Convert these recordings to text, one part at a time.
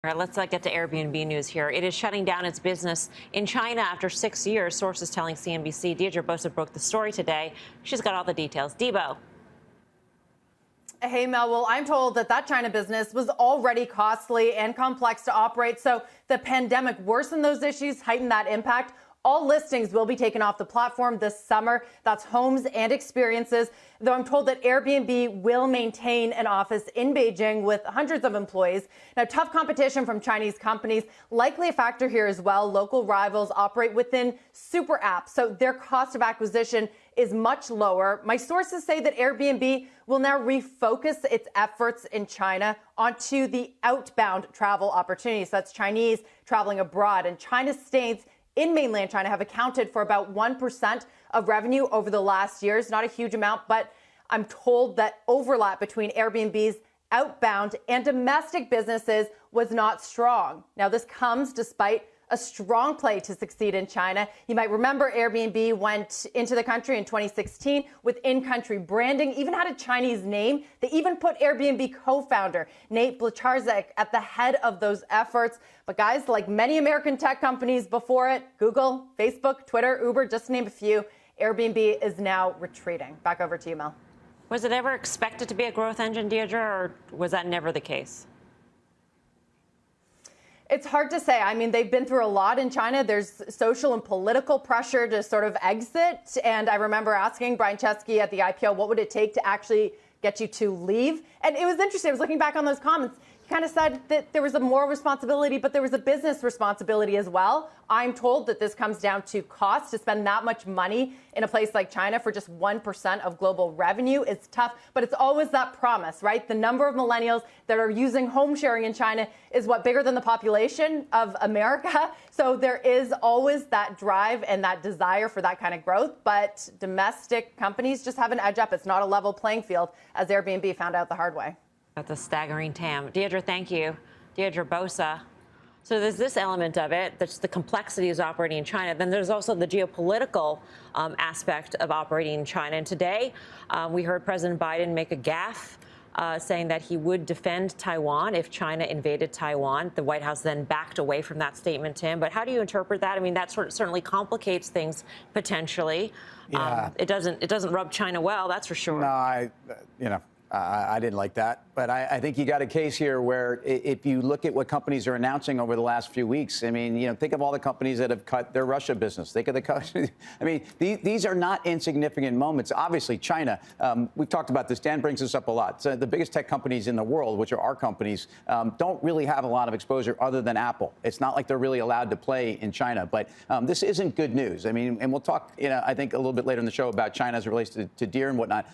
All right, let's get to Airbnb news here. It is shutting down its business in China after 6 years, sources telling CNBC. Deirdre Bosa broke the story today. She's got all the details. Debo. Hey, Mel. Well, I'm told that China business was already costly and complex to operate. So the pandemic worsened those issues, heightened that impact. All listings will be taken off the platform this summer. That's homes and experiences. Though I'm told that Airbnb will maintain an office in Beijing with hundreds of employees. Now, tough competition from Chinese companies, likely a factor here as well. Local rivals operate within super apps, so their cost of acquisition is much lower. My sources say that Airbnb will now refocus its efforts in China onto the outbound travel opportunities. That's Chinese traveling abroad, and China stays in mainland China have accounted for about 1% of revenue over the last years. Not a huge amount, but I'm told that overlap between Airbnb's outbound and domestic businesses was not strong. Now, this comes despite a strong play to succeed in China. You might remember Airbnb went into the country in 2016 with in-country branding, even had a Chinese name. They even put Airbnb co-founder Nate Blacharczyk at the head of those efforts. But guys, like many American tech companies before it, Google, Facebook, Twitter, Uber, just to name a few, Airbnb is now retreating. Back over to you, Mel. Was it ever expected to be a growth engine, Deirdre, or was that never the case? It's hard to say. I mean, they've been through a lot in China. There's social and political pressure to sort of exit. And I remember asking Brian Chesky at the IPO, what would it take to actually get you to leave? And it was interesting. I was looking back on those comments. He kind of said that there was a moral responsibility, but there was a business responsibility as well. I'm told that this comes down to cost. To spend that much money in a place like China for just 1% of global revenue is tough, but it's always that promise, right? The number of millennials that are using home sharing in China is bigger than the population of America. So there is always that drive and that desire for that kind of growth, but domestic companies just have an edge up. It's not a level playing field, as Airbnb found out the hard way. That's a staggering TAM. Deirdre, thank you. Deirdre Bosa. So there's this element of it, that's the complexity is operating in China. Then there's also the geopolitical aspect of operating in China. And today, we heard President Biden make a gaffe, saying that he would defend Taiwan if China invaded Taiwan. The White House then backed away from that statement, Tim. But how do you interpret that? I mean, that certainly complicates things potentially. Yeah. It doesn't rub China well, that's for sure. No, I didn't like that. But I think you got a case here where if you look at what companies are announcing over the last few weeks, I mean, think of all the companies that have cut their Russia business. Think of the I mean, these are not insignificant moments. Obviously, China, we've talked about this. Dan brings this up a lot. So the biggest tech companies in the world, which are our companies, don't really have a lot of exposure other than Apple. It's not like they're really allowed to play in China. But this isn't good news. I mean, and we'll talk, I think a little bit later in the show about China as it relates to Deere and whatnot.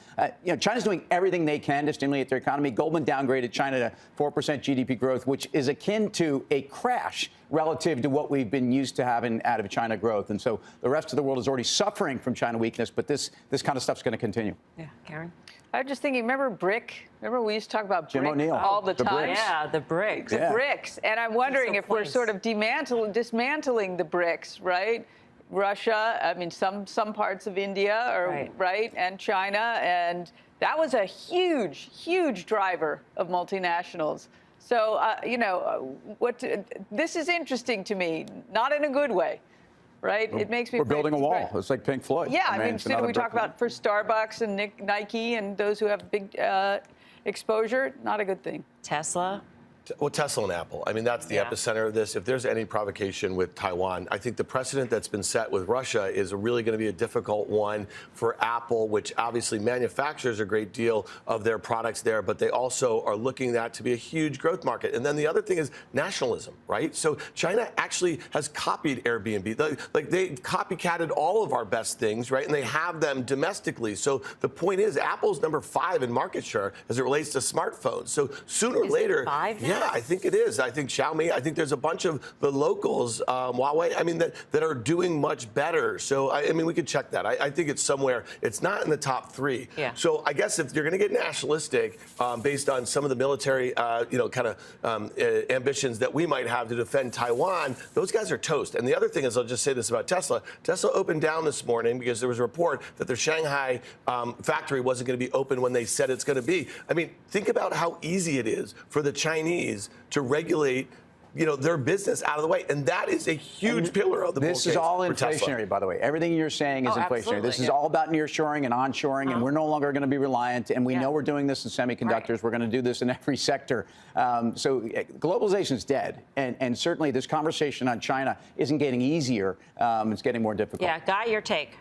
China's doing everything they can to stimulate their economy. Goldman downgraded China to 4% GDP growth, which is akin to a crash relative to what we've been used to having out of China growth. And so the rest of the world is already suffering from China weakness, but this kind of stuff's going to continue. Yeah, Karen? I was just thinking, remember BRIC? Remember we used to talk about Jim BRIC O'Neill. all the time? BRICS. Yeah, the BRICS. The BRICS. And I'm wondering if we're sort of dismantling the BRICS, right? Russia, I mean, some parts of India, are, right, and China, and that was a huge, huge driver of multinationals. So, this is interesting to me, not in a good way, right? It makes me. We're building a wall. It's like Pink Floyd. Yeah, I mean, we talk about for Starbucks and Nike and those who have big exposure, not a good thing. Tesla. Well, Tesla and Apple. I mean, that's the epicenter of this. If there's any provocation with Taiwan, I think the precedent that's been set with Russia is really going to be a difficult one for Apple, which obviously manufactures a great deal of their products there, but they also are looking at that to be a huge growth market. And then the other thing is nationalism, right? So China actually has copied Airbnb. They copycatted all of our best things, right? And they have them domestically. So the point is, Apple's number 5 in market share as it relates to smartphones. So sooner or later, 5 now? Yeah, I think it is. I think Xiaomi, I think there's a bunch of the locals, Huawei, I mean, that are doing much better. So, I mean, we could check that. I think it's somewhere. It's not in the top 3. Yeah. So I guess if you're going to get nationalistic based on some of the military, ambitions that we might have to defend Taiwan, those guys are toast. And the other thing is, I'll just say this about Tesla. Tesla opened down this morning because there was a report that their Shanghai factory wasn't going to be open when they said it's going to be. I mean, think about how easy it is for the Chinese to regulate their business out of the way. And that is a huge pillar of the bull This case is all for Tesla. inflationary, by the way. Everything you're saying is inflationary. Absolutely. This is all about nearshoring and onshoring, and we're no longer going to be reliant. And we know we're doing this in semiconductors. Right. We're going to do this in every sector. So globalization is dead. And certainly this conversation on China isn't getting easier. It's getting more difficult. Yeah, Guy, your take.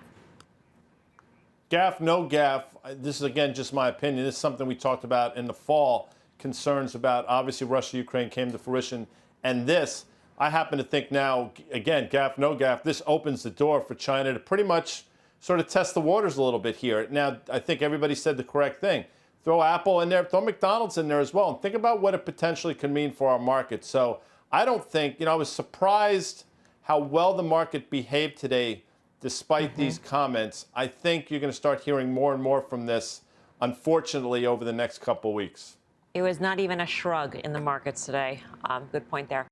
Gaff, no gaff. This is, again, just my opinion. This is something we talked about in the fall. Concerns about, obviously, Russia-Ukraine came to fruition. And this, I happen to think now, again, gaff, no gaff, this opens the door for China to pretty much sort of test the waters a little bit here. Now, I think everybody said the correct thing. Throw Apple in there, throw McDonald's in there as well, and think about what it potentially could mean for our market. So I don't think, I was surprised how well the market behaved today despite these comments. I think you're going to start hearing more and more from this, unfortunately, over the next couple of weeks. It was not even a shrug in the markets today. Good point there.